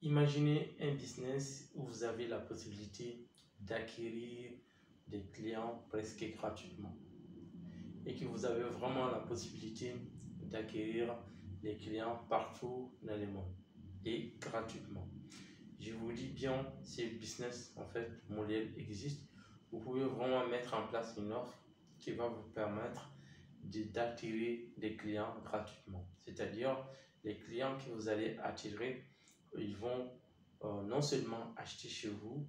Imaginez un business où vous avez la possibilité d'acquérir des clients presque gratuitement et que vous avez vraiment la possibilité d'acquérir des clients partout dans le monde et gratuitement. Je vous dis bien, ces business en fait modèle existe. Vous pouvez vraiment mettre en place une offre qui va vous permettre d'attirer des clients gratuitement. C'est-à-dire les clients que vous allez attirer, ils vont non seulement acheter chez vous,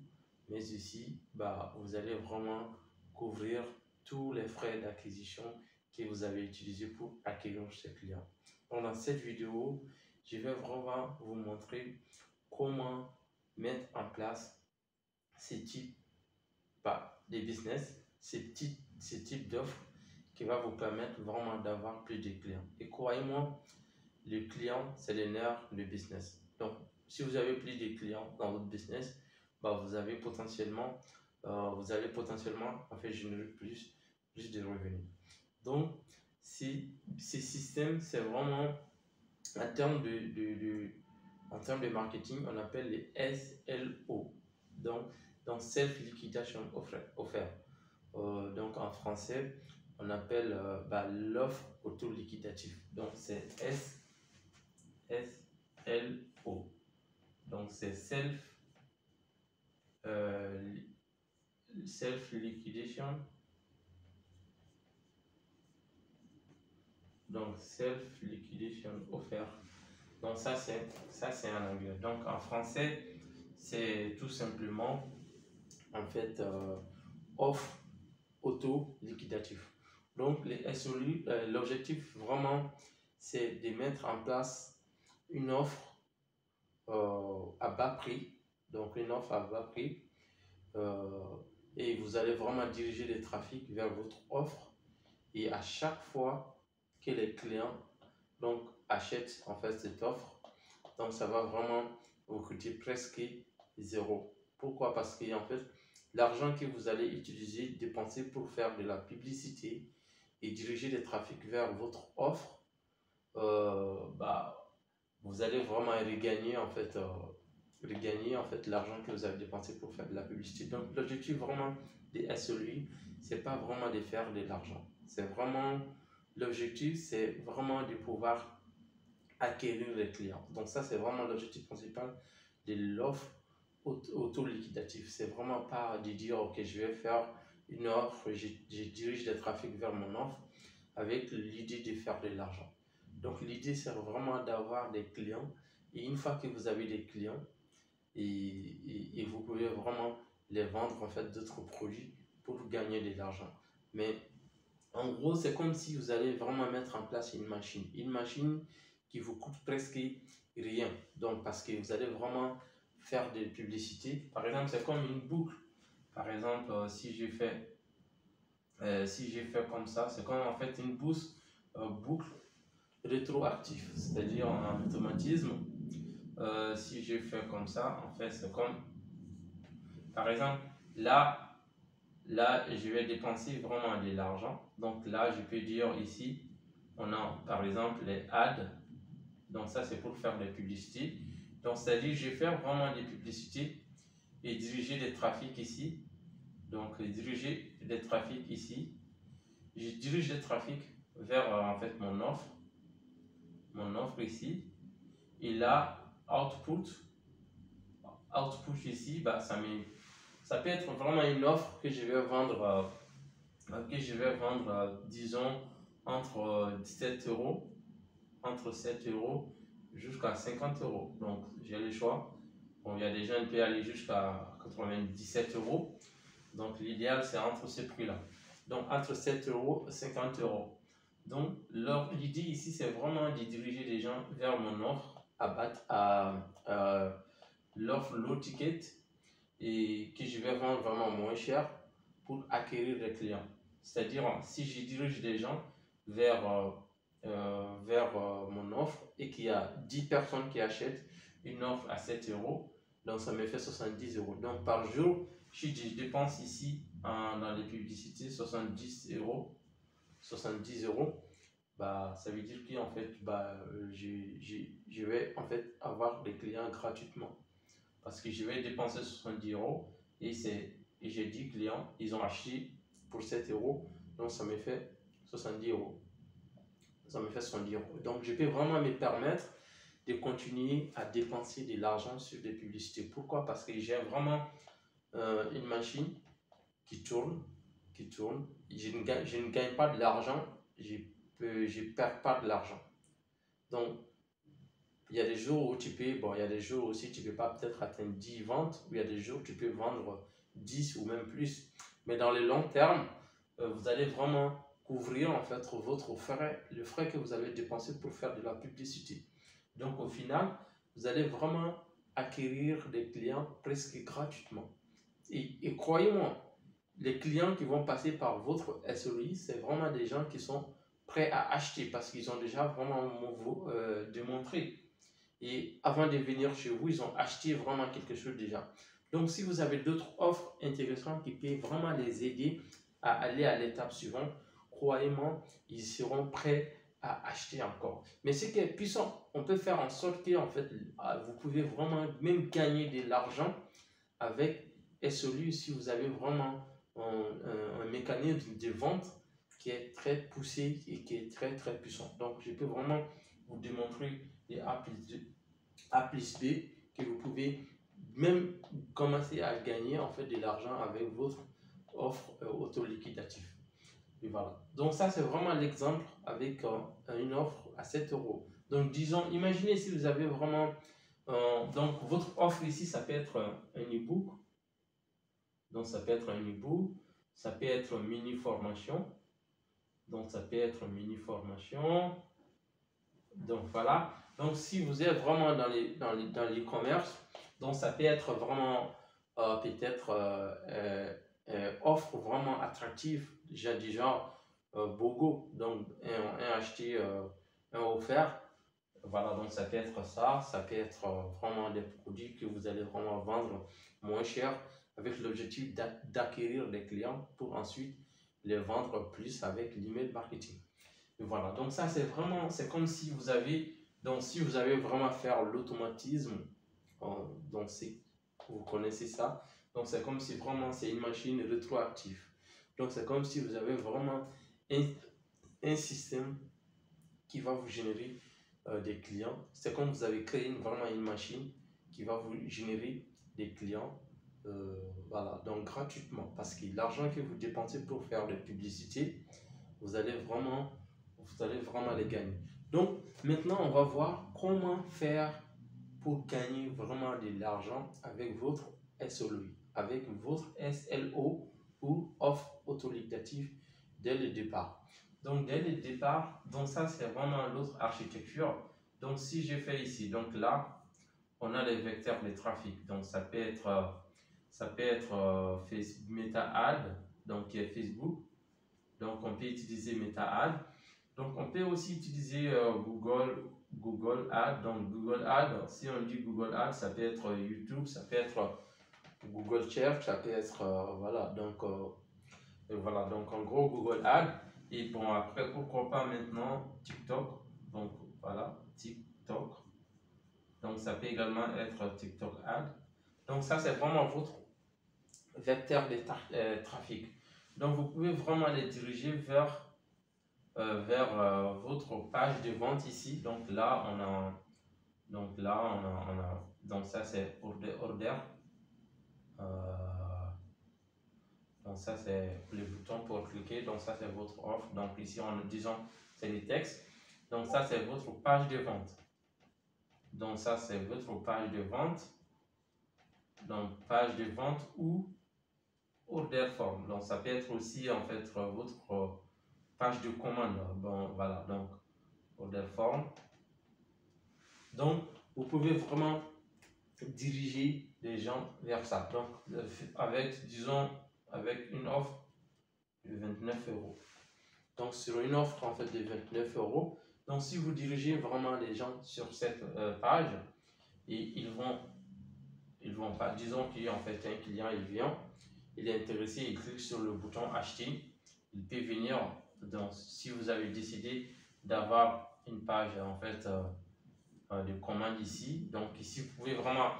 mais aussi vous allez vraiment couvrir tous les frais d'acquisition que vous avez utilisés pour acquérir ces clients. Donc, dans cette vidéo, je vais vraiment vous montrer comment mettre en place ces types de business, ces types d'offres qui va vous permettre vraiment d'avoir plus de clients. Et croyez-moi, le client, c'est le nerf du business. Donc, si vous avez plus de clients dans votre business, vous allez potentiellement en fait générer plus de revenus. Donc, ces systèmes, c'est vraiment en termes de marketing, on appelle les SLO. Donc Self-Liquidation Offer. Donc en français, on appelle l'offre auto-liquidative. Donc c'est SLO. Donc c'est Self-Liquidation. Donc Self-Liquidation Offer. Donc ça c'est en anglais. Donc en français, c'est tout simplement en fait offre auto-liquidatif. Donc les SOLU, l'objectif vraiment c'est de mettre en place une offre à bas prix. Donc une offre à bas prix et vous allez vraiment diriger les trafics vers votre offre et à chaque fois que les clients donc achètent en fait cette offre, donc ça va vraiment vous coûter presque zéro. Pourquoi? Parce que en fait l'argent que vous allez utiliser, dépenser pour faire de la publicité et diriger les trafics vers votre offre, vous allez vraiment regagner en fait l'argent que vous avez dépensé pour faire de la publicité. Donc l'objectif vraiment des SOI, c'est pas vraiment de faire de l'argent. C'est vraiment l'objectif, c'est vraiment de pouvoir acquérir les clients. Donc ça, c'est vraiment l'objectif principal de l'offre auto-liquidative. C'est vraiment pas de dire, ok, je vais faire une offre, je dirige le trafic vers mon offre avec l'idée de faire de l'argent. Donc l'idée, c'est vraiment d'avoir des clients. Et une fois que vous avez des clients, et vous pouvez vraiment les vendre en fait d'autres produits pour gagner de l'argent. Mais en gros, c'est comme si vous allez vraiment mettre en place une machine qui vous coûte presque rien. Donc, parce que vous allez vraiment faire des publicités. Par exemple, c'est comme une boucle. Par exemple, si j'ai fait comme ça, c'est comme en fait une boucle rétroactive, c'est-à-dire en automatisme. Si j'ai fait comme ça, en fait, c'est comme, par exemple, là, je vais dépenser vraiment de l'argent. Donc là, je peux dire ici, on a par exemple les ads. Donc ça, c'est pour faire des publicités. Donc c'est-à-dire, je vais faire vraiment des publicités et diriger des trafics ici. Donc diriger des trafics ici. Je dirige les trafics vers en fait mon offre ici. Et là, output ici, ça peut être vraiment une offre que je vais vendre. Disons, entre 17 euros, entre 7 euros jusqu'à 50 euros. Donc, j'ai le choix. Bon, il y a des gens qui peuvent aller jusqu'à 97 euros. Donc, l'idéal, c'est entre ces prix-là. Donc, entre 7 euros et 50 euros. Donc, l'idée ici, c'est vraiment de diriger les gens vers mon offre l'offre low ticket et que je vais vendre vraiment moins cher pour acquérir des clients. C'est-à-dire, si je dirige les gens vers mon offre et qu'il y a 10 personnes qui achètent une offre à 7 euros, donc ça me fait 70 euros. Donc par jour, je dépense ici dans les publicités 70 euros. 70 euros. Ça veut dire qu'en fait, je je vais en fait avoir des clients gratuitement. Parce que je vais dépenser 70 euros et j'ai 10 clients, ils ont acheté pour 7 euros, donc ça me fait 70 euros. Ça me fait 70 euros. Donc je peux vraiment me permettre de continuer à dépenser de l'argent sur des publicités. Pourquoi? Parce que j'ai vraiment une machine qui tourne. Je ne gagne pas de l'argent, je ne perds pas de l'argent. Donc, il y a des jours où tu peux, bon, il y a des jours aussi tu ne peux pas peut-être atteindre 10 ventes, ou il y a des jours où tu peux vendre 10 ou même plus. Mais dans le long terme, vous allez vraiment couvrir en fait votre frais, le frais que vous avez dépensé pour faire de la publicité. Donc au final, vous allez vraiment acquérir des clients presque gratuitement. Et croyez-moi, les clients qui vont passer par votre SOI, c'est vraiment des gens qui sont prêts à acheter parce qu'ils ont déjà vraiment démontré. Et avant de venir chez vous, ils ont acheté vraiment quelque chose déjà. Donc, si vous avez d'autres offres intéressantes qui peuvent vraiment les aider à aller à l'étape suivante, croyez-moi, ils seront prêts à acheter encore. Mais ce qui est puissant, on peut faire en sorte que en fait, vous pouvez vraiment même gagner de l'argent avec SOLU si vous avez vraiment un mécanisme de vente qui est très poussé et qui est très très puissant. Donc, je peux vraiment vous démontrer les A plus B que vous pouvez même commencer à gagner en fait de l'argent avec votre offre auto-liquidative. Et voilà. Donc ça, c'est vraiment l'exemple avec une offre à 7 euros. Donc disons, imaginez si vous avez vraiment... donc votre offre ici, ça peut être un e-book. Donc ça peut être un e-book. Ça peut être une mini-formation. Donc ça peut être une mini-formation. Donc voilà. Donc si vous êtes vraiment dans l'e-commerce, donc ça peut être vraiment peut-être offre vraiment attractive, du genre BOGO, donc un acheté, un offert. Voilà, donc ça peut être ça, ça peut être vraiment des produits que vous allez vraiment vendre moins cher avec l'objectif d'acquérir des clients pour ensuite les vendre plus avec l'email marketing. Et voilà, donc ça c'est vraiment, c'est comme si vous avez, donc si vous avez vraiment faire l'automatisme, donc vous connaissez ça, donc c'est comme si vraiment c'est une machine rétroactive. Donc c'est comme si vous avez vraiment un système qui va vous générer des clients. C'est comme vous avez créé vraiment une machine qui va vous générer des clients, voilà, donc gratuitement, parce que l'argent que vous dépensez pour faire des publicités, vous allez vraiment les gagner. Donc maintenant on va voir comment faire pour gagner vraiment de l'argent avec votre SLO, avec votre SLO ou offre auto-liquidative dès le départ. Donc dès le départ, donc ça c'est vraiment l'autre architecture. Donc si je fais ici, donc là on a les vecteurs de trafic. Donc ça peut être Meta Ad, donc qui est Facebook. Donc on peut utiliser Meta Ad. Donc on peut aussi utiliser Google Ad. Donc Google Ad, si on dit Google Ad, ça peut être YouTube, ça peut être Google Search, ça peut être voilà, donc en gros Google Ad. Et bon, après pourquoi pas maintenant TikTok. Donc voilà, TikTok. Donc ça peut également être TikTok Ad. Donc ça c'est vraiment votre vecteur de trafic. Donc vous pouvez vraiment les diriger vers votre page de vente ici. Donc là on a donc ça c'est pour des orders. Donc ça c'est le bouton pour cliquer. Donc ça c'est votre offre. Donc ici disons c'est les textes. Donc ça c'est votre page de vente. Donc ça c'est votre page de vente. Donc page de vente ou order form. Donc ça peut être aussi en fait votre page de commande. Bon voilà, donc order form. Donc vous pouvez vraiment diriger les gens vers ça. Donc avec disons avec une offre de 29 euros. Donc sur une offre en fait de 29 euros. Donc si vous dirigez vraiment les gens sur cette page, et ils vont pas, disons qu'il y a en fait un client, il vient, il est intéressé, il clique sur le bouton acheter, il peut venir. Donc si vous avez décidé d'avoir une page en fait de commande ici. Donc ici, vous pouvez vraiment,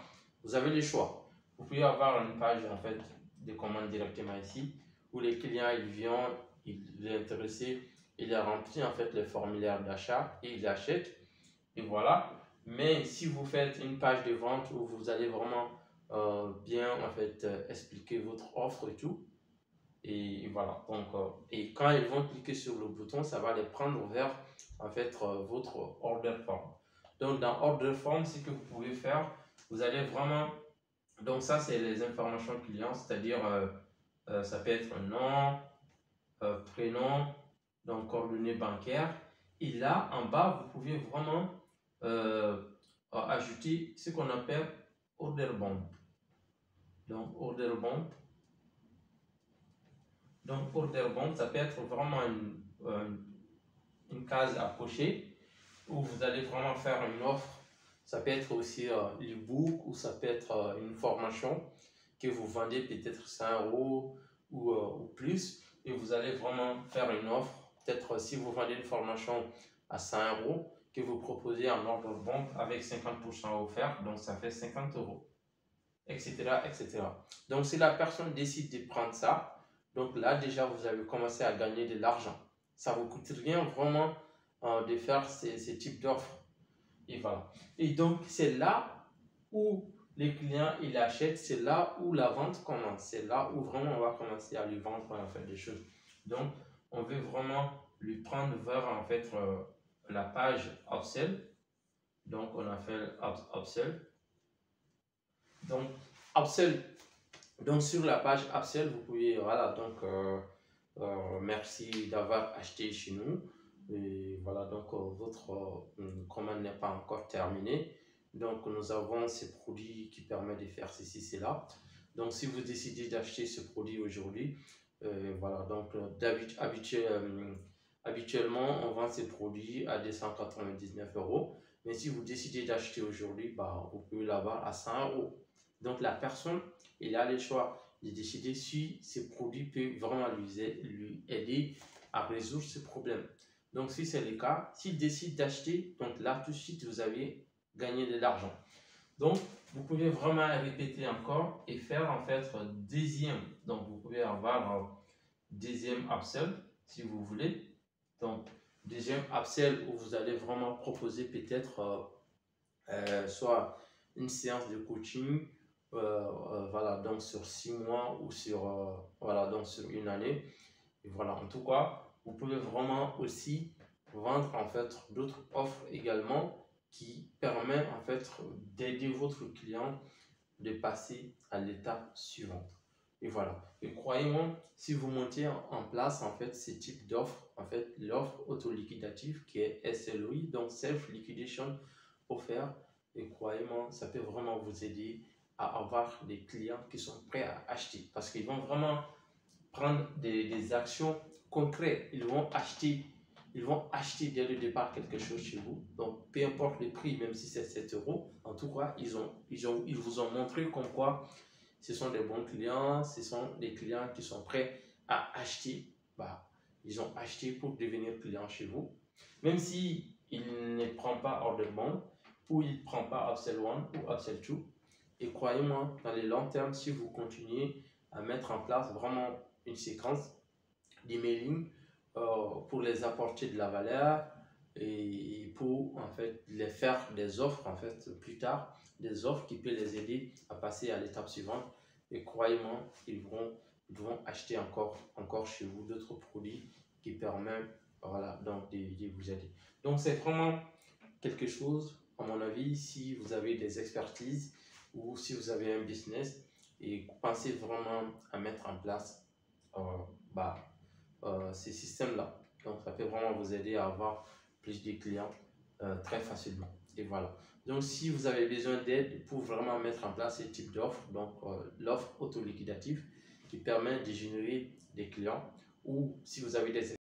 vous avez le choix. Vous pouvez avoir une page en fait de commande directement ici, où les clients ils viennent, il est intéressé, il a rempli en fait le formulaire d'achat et il achète. Et voilà. Mais si vous faites une page de vente où vous allez vraiment bien en fait expliquer votre offre et tout, et voilà. Donc, et quand ils vont cliquer sur le bouton, ça va les prendre vers en fait votre order form. Donc, dans order form, ce que vous pouvez faire, vous allez vraiment. Donc, ça, c'est les informations clients, c'est-à-dire ça peut être un nom, prénom, donc coordonnées bancaires. Et là, en bas, vous pouvez vraiment ajouter ce qu'on appelle order bump. Donc, order bump. Donc, order bump, ça peut être vraiment une case à cocher où vous allez vraiment faire une offre. Ça peut être aussi l'e-book ou ça peut être une formation que vous vendez peut-être 100 € ou plus. Et vous allez vraiment faire une offre. Peut-être si vous vendez une formation à 100 € que vous proposez en order bump avec 50% offert, donc ça fait 50 €, etc., etc. Donc si la personne décide de prendre ça, donc là déjà vous avez commencé à gagner de l'argent. Ça ne vous coûte rien vraiment de faire ces types d'offres. Et voilà. Et donc c'est là où les clients ils achètent, c'est là où la vente commence, c'est là où vraiment on va commencer à lui vendre en fait des choses. Donc on veut vraiment lui prendre vers en fait la page upsell. Donc on a fait upsell. Donc upsell. Donc sur la page upsell vous pouvez voilà donc merci d'avoir acheté chez nous. Et voilà, donc votre commande n'est pas encore terminée. Donc nous avons ces produits qui permettent de faire ceci, cela. Donc si vous décidez d'acheter ce produit aujourd'hui, voilà, donc habituellement on vend ces produits à 299 €. Mais si vous décidez d'acheter aujourd'hui, bah, vous pouvez l'avoir à 100 €. Donc la personne, il a le choix de décider si ces produits peuvent vraiment lui aider à résoudre ce problème. Donc, si c'est le cas, s'il décide d'acheter, donc là, tout de suite, vous avez gagné de l'argent. Donc, vous pouvez vraiment répéter encore et faire en fait deuxième. Donc, vous pouvez avoir deuxième upsell si vous voulez. Donc, deuxième upsell où vous allez vraiment proposer peut-être soit une séance de coaching, voilà, donc sur 6 mois ou sur, voilà, donc sur une année. Et voilà, en tout cas, vous pouvez vraiment aussi vendre en fait d'autres offres également qui permettent en fait d'aider votre client de passer à l'étape suivante. Et voilà. Et croyez-moi, si vous montez en place en fait ce type d'offre, en fait l'offre auto-liquidative qui est SLOI, donc Self Liquidation Offer, et croyez-moi, ça peut vraiment vous aider à avoir des clients qui sont prêts à acheter parce qu'ils vont vraiment prendre des actions concrètes. Ils vont acheter dès le départ quelque chose chez vous. Donc, peu importe le prix, même si c'est 7 €, en tout cas, ils vous ont montré comme quoi ce sont des bons clients, ce sont des clients qui sont prêts à acheter. Bah, ils ont acheté pour devenir client chez vous. Même si il ne prend pas order bump ou il ne prend pas upsell 1 ou upsell 2. Et croyez-moi, dans le long terme, si vous continuez à mettre en place vraiment une séquence d'emailing pour les apporter de la valeur et pour en fait les faire des offres en fait plus tard, des offres qui peuvent les aider à passer à l'étape suivante. Et croyez-moi, ils vont acheter encore chez vous d'autres produits qui permettent voilà, donc de vous aider. Donc c'est vraiment quelque chose, à mon avis, si vous avez des expertises ou si vous avez un business et pensez vraiment à mettre en place ces systèmes-là. Donc, ça peut vraiment vous aider à avoir plus de clients très facilement. Et voilà. Donc, si vous avez besoin d'aide pour vraiment mettre en place ce type d'offre, donc l'offre auto-liquidative qui permet de générer des clients, ou si vous avez des